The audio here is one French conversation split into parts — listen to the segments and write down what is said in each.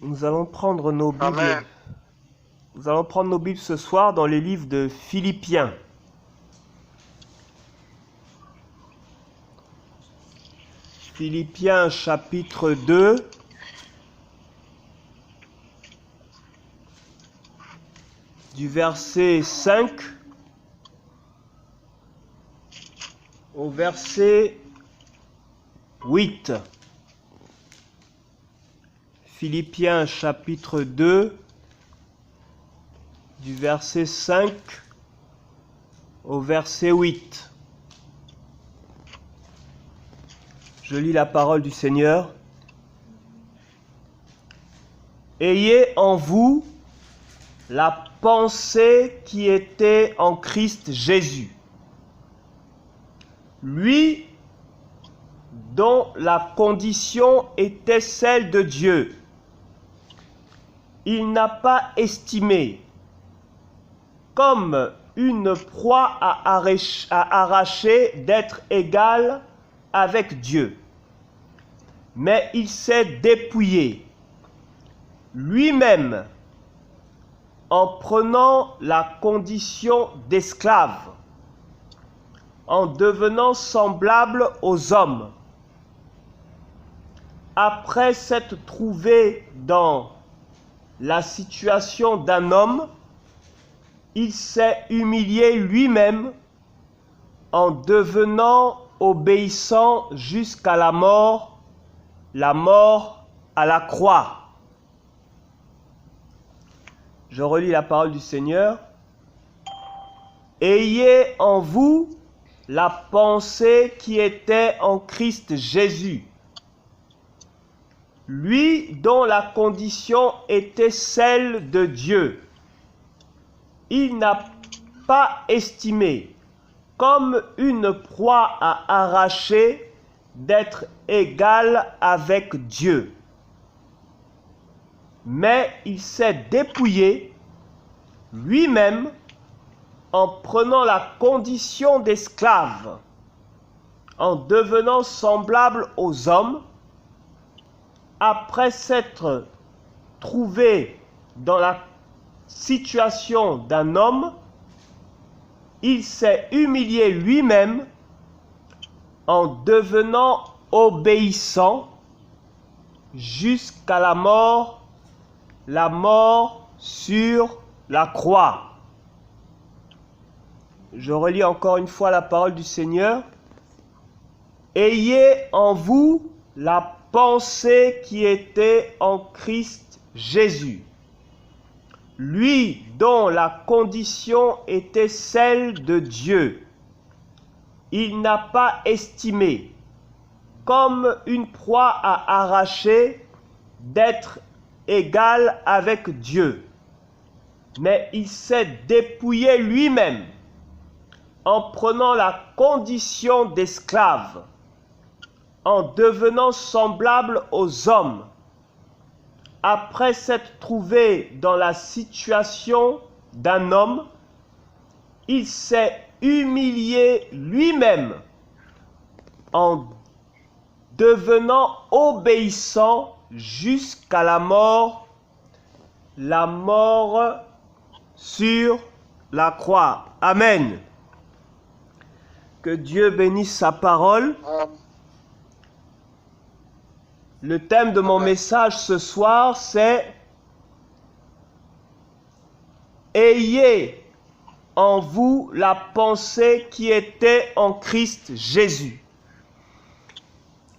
Nous allons prendre nos Bibles. Amen. Nous allons prendre nos Bibles ce soir dans les livres de Philippiens. Philippiens chapitre 2. Du verset 5 au verset 8. Philippiens chapitre 2, du verset 5 au verset 8. Je lis la parole du Seigneur. Ayez en vous la pensée qui était en Christ Jésus, lui dont la condition était celle de Dieu. Il n'a pas estimé comme une proie à arracher d'être égal avec Dieu, mais il s'est dépouillé lui-même en prenant la condition d'esclave, en devenant semblable aux hommes. Après s'être trouvé dans la situation d'un homme, il s'est humilié lui-même en devenant obéissant jusqu'à la mort à la croix. Je relis la parole du Seigneur. Ayez en vous la pensée qui était en Christ Jésus, lui dont la condition était celle de Dieu. Il n'a pas estimé comme une proie à arracher d'être égal avec Dieu, mais il s'est dépouillé lui-même en prenant la condition d'esclave, en devenant semblable aux hommes. Après s'être trouvé dans la situation d'un homme, il s'est humilié lui-même en devenant obéissant jusqu'à la mort sur la croix. Je relis encore une fois la parole du Seigneur. Ayez en vous la pensée qui était en Christ Jésus, lui dont la condition était celle de Dieu. Il n'a pas estimé comme une proie à arracher d'être égal avec Dieu, mais il s'est dépouillé lui-même en prenant la condition d'esclave, en devenant semblable aux hommes. Après s'être trouvé dans la situation d'un homme, il s'est humilié lui-même en devenant obéissant jusqu'à la mort sur la croix. Amen. Que Dieu bénisse sa parole. Le thème de mon message ce soir, c'est « Ayez en vous la pensée qui était en Christ Jésus ».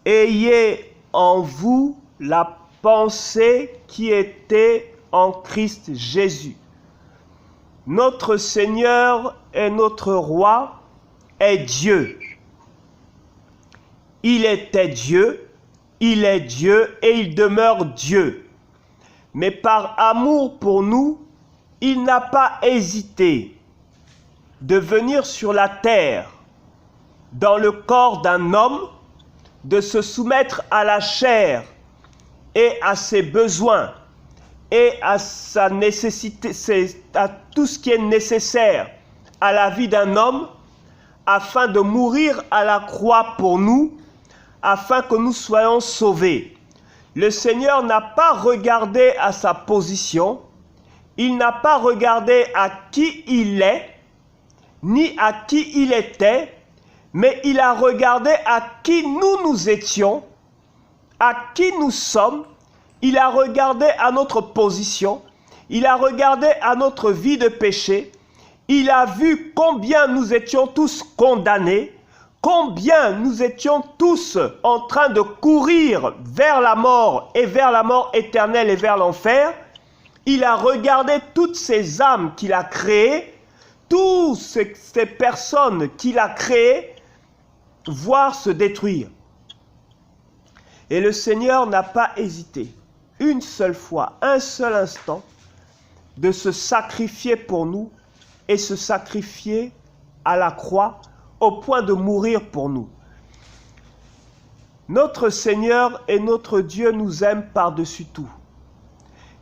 Ayez en vous la pensée qui était en Christ Jésus. Notre Seigneur et notre Roi est Dieu. Il était Dieu. Il est Dieu et il demeure Dieu. Mais par amour pour nous, il n'a pas hésité de venir sur la terre, dans le corps d'un homme, de se soumettre à la chair et à ses besoins et à sa nécessité, à tout ce qui est nécessaire à la vie d'un homme, afin de mourir à la croix pour nous, afin que nous soyons sauvés. Le Seigneur n'a pas regardé à sa position, il n'a pas regardé à qui il est, ni à qui il était, mais il a regardé à qui nous étions, à qui nous sommes, il a regardé à notre position, il a regardé à notre vie de péché, il a vu combien nous étions tous condamnés, combien nous étions tous en train de courir vers la mort et vers la mort éternelle et vers l'enfer. Il a regardé toutes ces âmes qu'il a créées, toutes ces personnes qu'il a créées, voir se détruire. Et le Seigneur n'a pas hésité, une seule fois, un seul instant, de se sacrifier pour nous et se sacrifier à la croix au point de mourir pour nous. Notre Seigneur et notre Dieu nous aime par-dessus tout.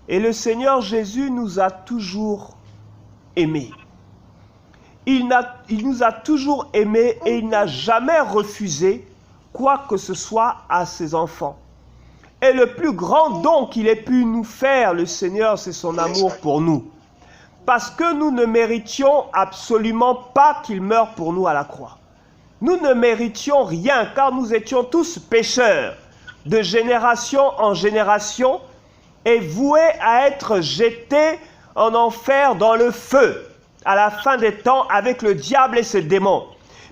Et le Seigneur Jésus nous a toujours aimés. Il nous a toujours aimés et il n'a jamais refusé quoi que ce soit à ses enfants. Et le plus grand don qu'il ait pu nous faire, le Seigneur, c'est son amour pour nous. Parce que nous ne méritions absolument pas qu'il meure pour nous à la croix. Nous ne méritions rien, car nous étions tous pécheurs, de génération en génération, et voués à être jetés en enfer dans le feu, à la fin des temps, avec le diable et ses démons.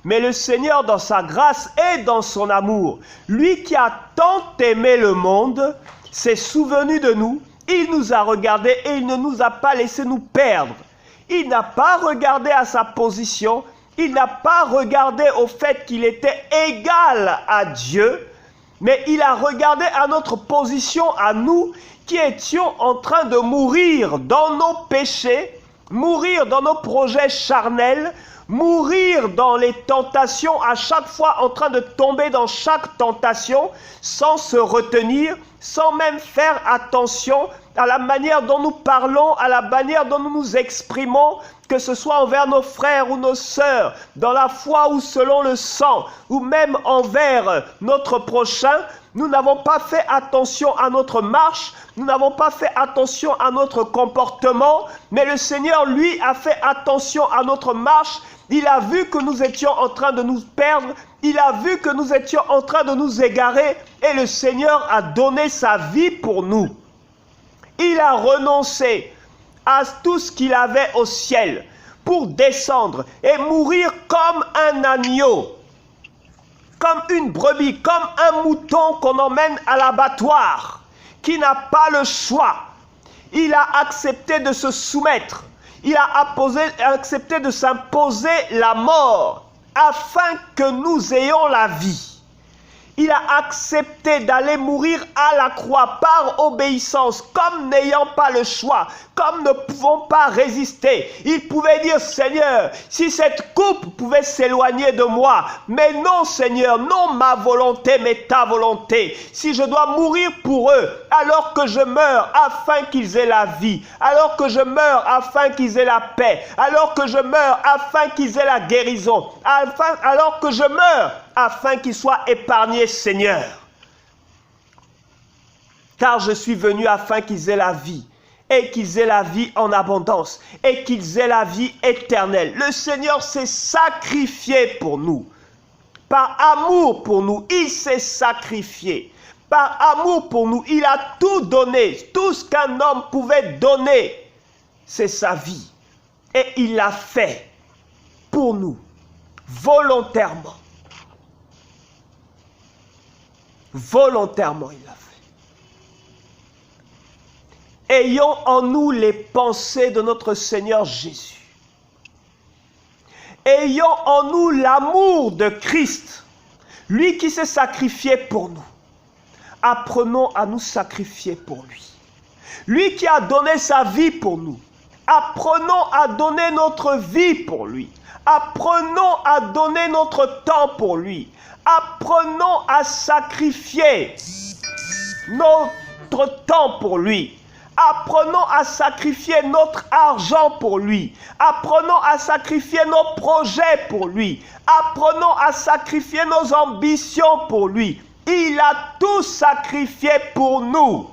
Mais le Seigneur, dans sa grâce et dans son amour, lui qui a tant aimé le monde, s'est souvenu de nous, il nous a regardés et il ne nous a pas laissé nous perdre. Il n'a pas regardé à sa position, il n'a pas regardé au fait qu'il était égal à Dieu, mais il a regardé à notre position, à nous qui étions en train de mourir dans nos péchés, mourir dans nos projets charnels, mourir dans les tentations, à chaque fois en train de tomber dans chaque tentation, sans se retenir, sans même faire attention à la manière dont nous parlons, à la manière dont nous nous exprimons, que ce soit envers nos frères ou nos sœurs, dans la foi ou selon le sang, ou même envers notre prochain. Nous n'avons pas fait attention à notre marche, nous n'avons pas fait attention à notre comportement, mais le Seigneur, lui, a fait attention à notre marche. Il a vu que nous étions en train de nous perdre, il a vu que nous étions en train de nous égarer, et le Seigneur a donné sa vie pour nous. Il a renoncé à tout ce qu'il avait au ciel pour descendre et mourir comme un agneau, comme une brebis, comme un mouton qu'on emmène à l'abattoir, qui n'a pas le choix. Il a accepté de se soumettre, il a accepté de s'imposer la mort afin que nous ayons la vie. Il a accepté d'aller mourir à la croix par obéissance, comme n'ayant pas le choix, comme ne pouvant pas résister. Il pouvait dire, Seigneur, si cette coupe pouvait s'éloigner de moi, mais non, Seigneur, non ma volonté, mais ta volonté. Si je dois mourir pour eux, alors que je meurs afin qu'ils aient la vie, alors que je meurs afin qu'ils aient la paix, alors que je meurs afin qu'ils aient la guérison, alors que je meurs afin qu'ils soient épargnés, Seigneur. Car je suis venu afin qu'ils aient la vie, et qu'ils aient la vie en abondance, et qu'ils aient la vie éternelle. Le Seigneur s'est sacrifié pour nous. Par amour pour nous, il s'est sacrifié. Par amour pour nous, il a tout donné. Tout ce qu'un homme pouvait donner, c'est sa vie. Et il l'a fait pour nous, volontairement. Volontairement, il l'a fait. Ayons en nous les pensées de notre Seigneur Jésus. Ayons en nous l'amour de Christ, lui qui s'est sacrifié pour nous. Apprenons à nous sacrifier pour lui. Lui qui a donné sa vie pour nous. Apprenons à donner notre vie pour lui. Apprenons à donner notre temps pour lui. Apprenons à sacrifier notre temps pour lui. Apprenons à sacrifier notre argent pour lui. Apprenons à sacrifier nos projets pour lui. Apprenons à sacrifier nos ambitions pour lui. Il a tout sacrifié pour nous,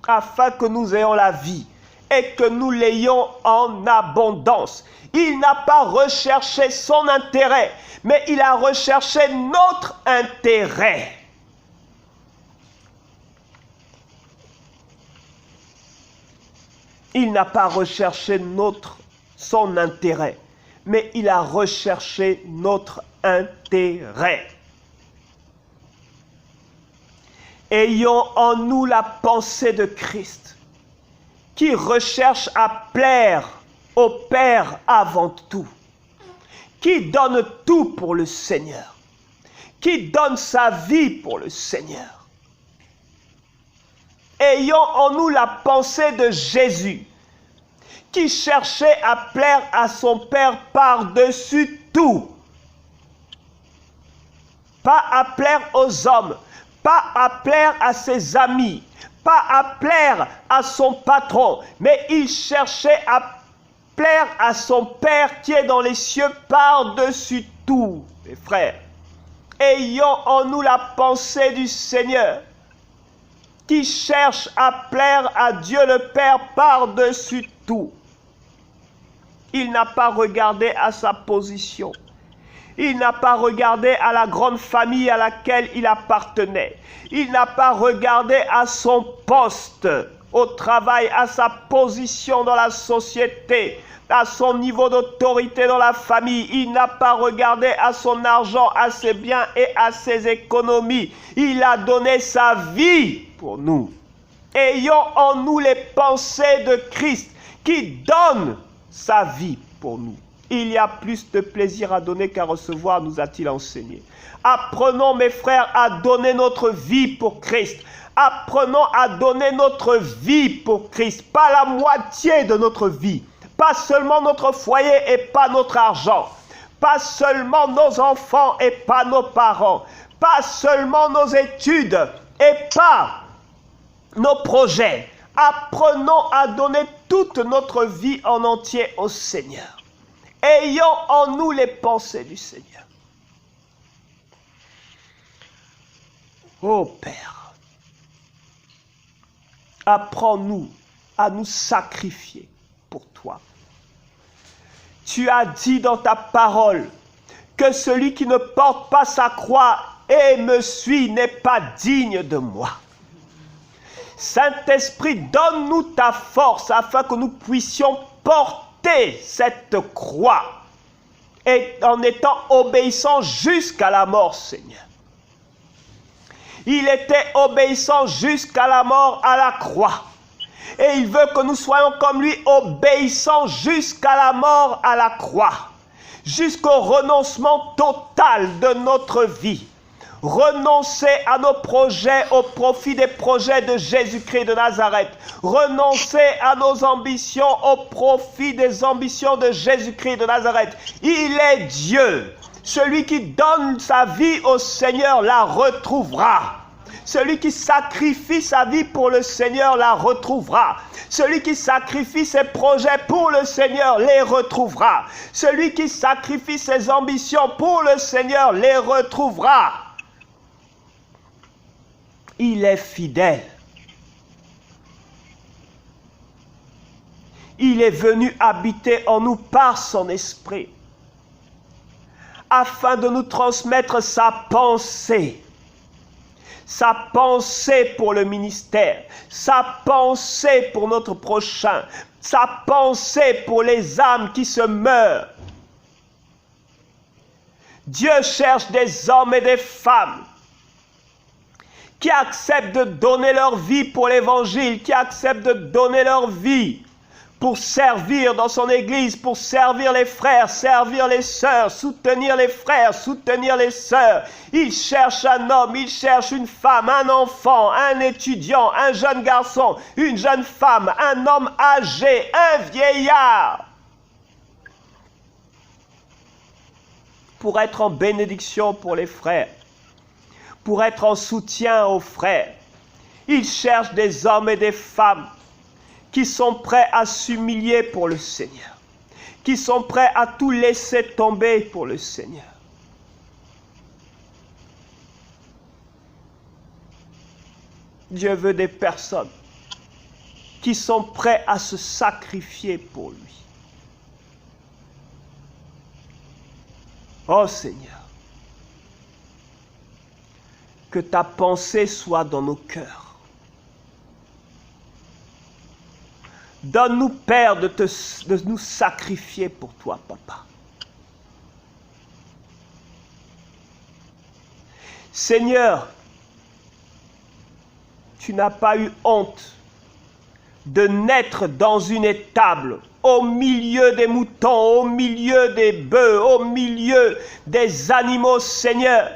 afin que nous ayons la vie et que nous l'ayons en abondance. Il n'a pas recherché son intérêt, mais il a recherché notre intérêt. Il n'a pas recherché son intérêt, mais il a recherché notre intérêt. Ayons en nous la pensée de Christ, qui recherche à plaire au Père avant tout, qui donne tout pour le Seigneur, qui donne sa vie pour le Seigneur. Ayons en nous la pensée de Jésus, qui cherchait à plaire à son Père par-dessus tout. Pas à plaire aux hommes, pas à plaire à ses amis, pas à plaire à son patron, mais il cherchait à plaire à son Père qui est dans les cieux par-dessus tout. Mes frères, ayons en nous la pensée du Seigneur, qui cherche à plaire à Dieu le Père par-dessus tout. Il n'a pas regardé à sa position. Il n'a pas regardé à la grande famille à laquelle il appartenait. Il n'a pas regardé à son poste au travail, à sa position dans la société, à son niveau d'autorité dans la famille. Il n'a pas regardé à son argent, à ses biens et à ses économies. Il a donné sa vie pour nous. Ayons en nous les pensées de Christ qui donne sa vie pour nous. Il y a plus de plaisir à donner qu'à recevoir, nous a-t-il enseigné. Apprenons, mes frères, à donner notre vie pour Christ. Apprenons à donner notre vie pour Christ. Pas la moitié de notre vie. Pas seulement notre foyer et pas notre argent. Pas seulement nos enfants et pas nos parents. Pas seulement nos études et pas nos projets. Apprenons à donner toute notre vie en entier au Seigneur. Ayons en nous les pensées du Seigneur. Ô Père, apprends-nous à nous sacrifier pour toi. Tu as dit dans ta parole que celui qui ne porte pas sa croix et me suit n'est pas digne de moi. Saint-Esprit, donne-nous ta force afin que nous puissions porter cette croix et en étant obéissants jusqu'à la mort, Seigneur. Il était obéissant jusqu'à la mort à la croix. Et il veut que nous soyons comme lui, obéissants jusqu'à la mort à la croix, jusqu'au renoncement total de notre vie. Renoncer à nos projets au profit des projets de Jésus-Christ de Nazareth. Renoncer à nos ambitions au profit des ambitions de Jésus-Christ de Nazareth. Il est Dieu. Celui qui donne sa vie au Seigneur la retrouvera. Celui qui sacrifie sa vie pour le Seigneur la retrouvera. Celui qui sacrifie ses projets pour le Seigneur les retrouvera. Celui qui sacrifie ses ambitions pour le Seigneur les retrouvera. Il est fidèle. Il est venu habiter en nous par son esprit, afin de nous transmettre sa pensée pour le ministère, sa pensée pour notre prochain, sa pensée pour les âmes qui se meurent. Dieu cherche des hommes et des femmes qui acceptent de donner leur vie pour l'évangile, qui acceptent de donner leur vie pour servir dans son église, pour servir les frères, servir les sœurs, soutenir les frères, soutenir les sœurs. Il cherche un homme, il cherche une femme, un enfant, un étudiant, un jeune garçon, une jeune femme, un homme âgé, un vieillard, pour être en bénédiction pour les frères, pour être en soutien aux frères. Il cherche des hommes et des femmes qui sont prêts à s'humilier pour le Seigneur, qui sont prêts à tout laisser tomber pour le Seigneur. Dieu veut des personnes qui sont prêts à se sacrifier pour lui. Oh Seigneur, que ta pensée soit dans nos cœurs. Donne-nous, Père, de nous sacrifier pour toi, Papa. Seigneur, tu n'as pas eu honte de naître dans une étable, au milieu des moutons, au milieu des bœufs, au milieu des animaux, Seigneur.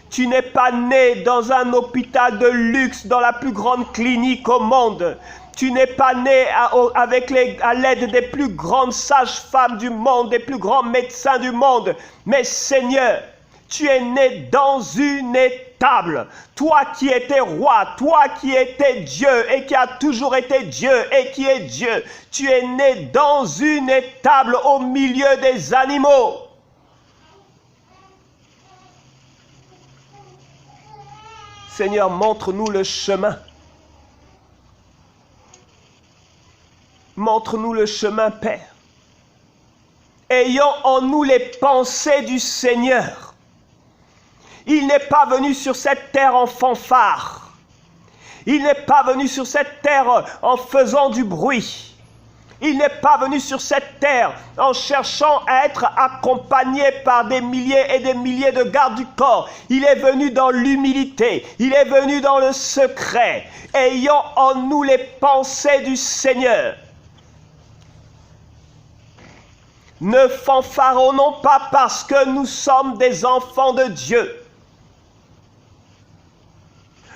Tu n'es pas né dans un hôpital de luxe, dans la plus grande clinique au monde. Tu n'es pas né à l'aide des plus grandes sages-femmes du monde, des plus grands médecins du monde. Mais Seigneur, tu es né dans une étable. Toi qui étais roi, toi qui étais Dieu et qui a toujours été Dieu et qui est Dieu. Tu es né dans une étable au milieu des animaux. Seigneur, montre-nous le chemin. Montre-nous le chemin, Père. Ayons en nous les pensées du Seigneur. Il n'est pas venu sur cette terre en fanfare. Il n'est pas venu sur cette terre en faisant du bruit. Il n'est pas venu sur cette terre en cherchant à être accompagné par des milliers et des milliers de gardes du corps. Il est venu dans l'humilité. Il est venu dans le secret. Ayons en nous les pensées du Seigneur. Ne fanfaronnons pas parce que nous sommes des enfants de Dieu.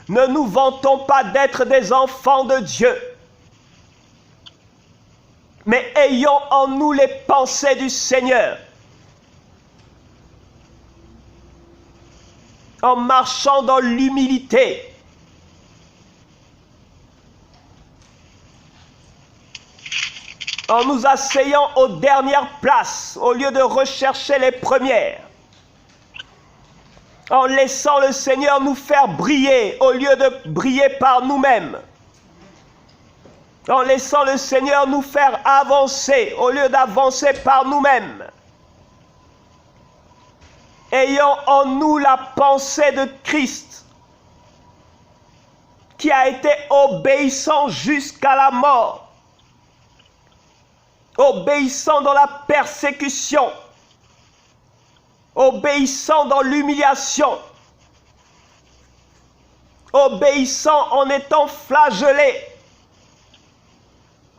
Ne nous vantons pas d'être des enfants de Dieu. Mais ayons en nous les pensées du Seigneur. En marchant dans l'humilité. En nous asseyant aux dernières places, au lieu de rechercher les premières. En laissant le Seigneur nous faire briller, au lieu de briller par nous-mêmes. En laissant le Seigneur nous faire avancer, au lieu d'avancer par nous-mêmes. Ayons en nous la pensée de Christ, qui a été obéissant jusqu'à la mort. Obéissant dans la persécution, obéissant dans l'humiliation, obéissant en étant flagellé,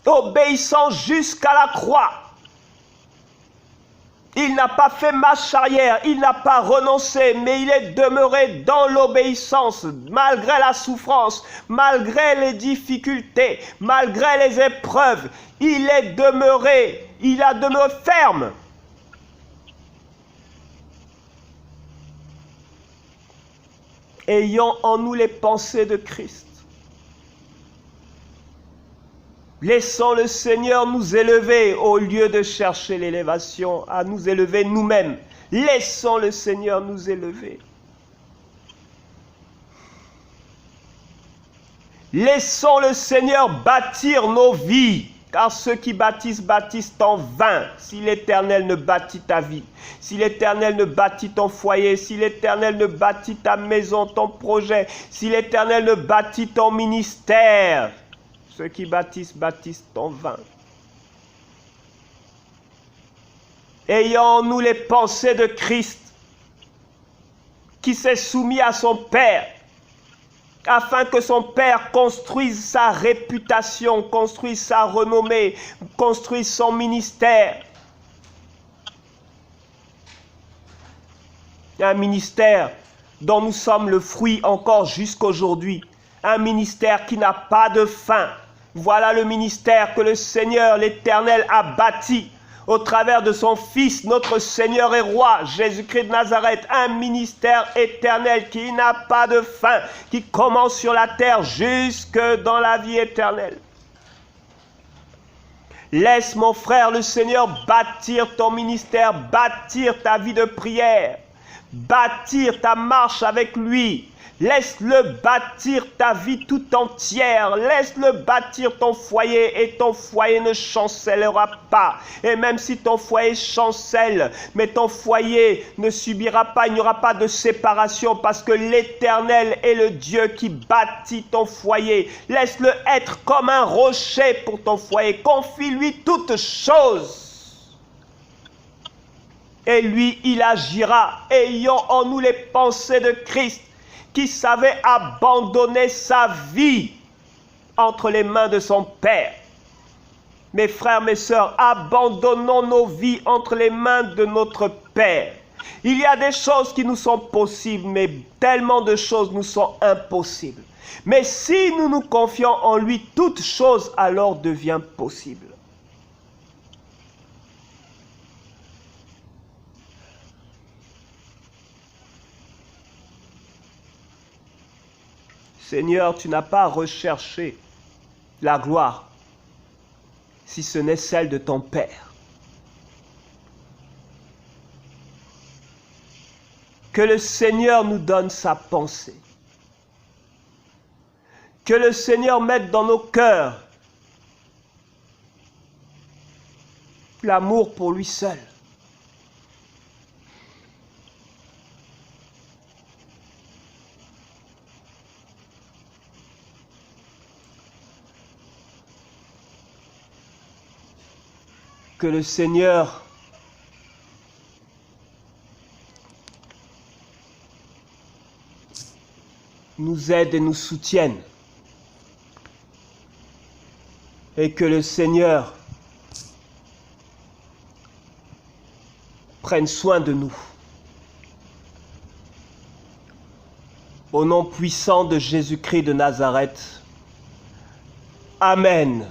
obéissant jusqu'à la croix. Il n'a pas fait marche arrière, il n'a pas renoncé, mais il est demeuré dans l'obéissance, malgré la souffrance, malgré les difficultés, malgré les épreuves. Il a demeuré ferme. Ayons en nous les pensées de Christ. Laissons le Seigneur nous élever au lieu de chercher l'élévation, à nous élever nous-mêmes. Laissons le Seigneur nous élever. Laissons le Seigneur bâtir nos vies, car ceux qui bâtissent, bâtissent en vain. Si l'Éternel ne bâtit ta vie, si l'Éternel ne bâtit ton foyer, si l'Éternel ne bâtit ta maison, ton projet, si l'Éternel ne bâtit ton ministère, ceux qui bâtissent, bâtissent en vain. Ayons nous les pensées de Christ, qui s'est soumis à son Père, afin que son Père construise sa réputation, construise sa renommée, construise son ministère. Un ministère dont nous sommes le fruit encore jusqu'aujourd'hui. Un ministère qui n'a pas de fin. Voilà le ministère que le Seigneur, l'Éternel, a bâti au travers de son Fils, notre Seigneur et Roi, Jésus-Christ de Nazareth. Un ministère éternel qui n'a pas de fin, qui commence sur la terre jusque dans la vie éternelle. Laisse, mon frère, le Seigneur bâtir ton ministère, bâtir ta vie de prière, bâtir ta marche avec lui, Laisse-le bâtir ta vie tout entière. Laisse-le bâtir ton foyer et ton foyer ne chancellera pas. Et même si ton foyer chancelle, mais ton foyer ne subira pas, il n'y aura pas de séparation parce que l'Éternel est le Dieu qui bâtit ton foyer. Laisse-le être comme un rocher pour ton foyer. Confie-lui toutes choses. Et lui, il agira. Ayons en nous les pensées de Christ, qui savait abandonner sa vie entre les mains de son Père. Mes frères, mes sœurs, abandonnons nos vies entre les mains de notre Père. Il y a des choses qui nous sont possibles, mais tellement de choses nous sont impossibles. Mais si nous nous confions en lui, toute chose alors devient possible. Seigneur, tu n'as pas recherché la gloire, si ce n'est celle de ton Père. Que le Seigneur nous donne sa pensée. Que le Seigneur mette dans nos cœurs l'amour pour lui seul. Que le Seigneur nous aide et nous soutienne. Et que le Seigneur prenne soin de nous. Au nom puissant de Jésus-Christ de Nazareth. Amen.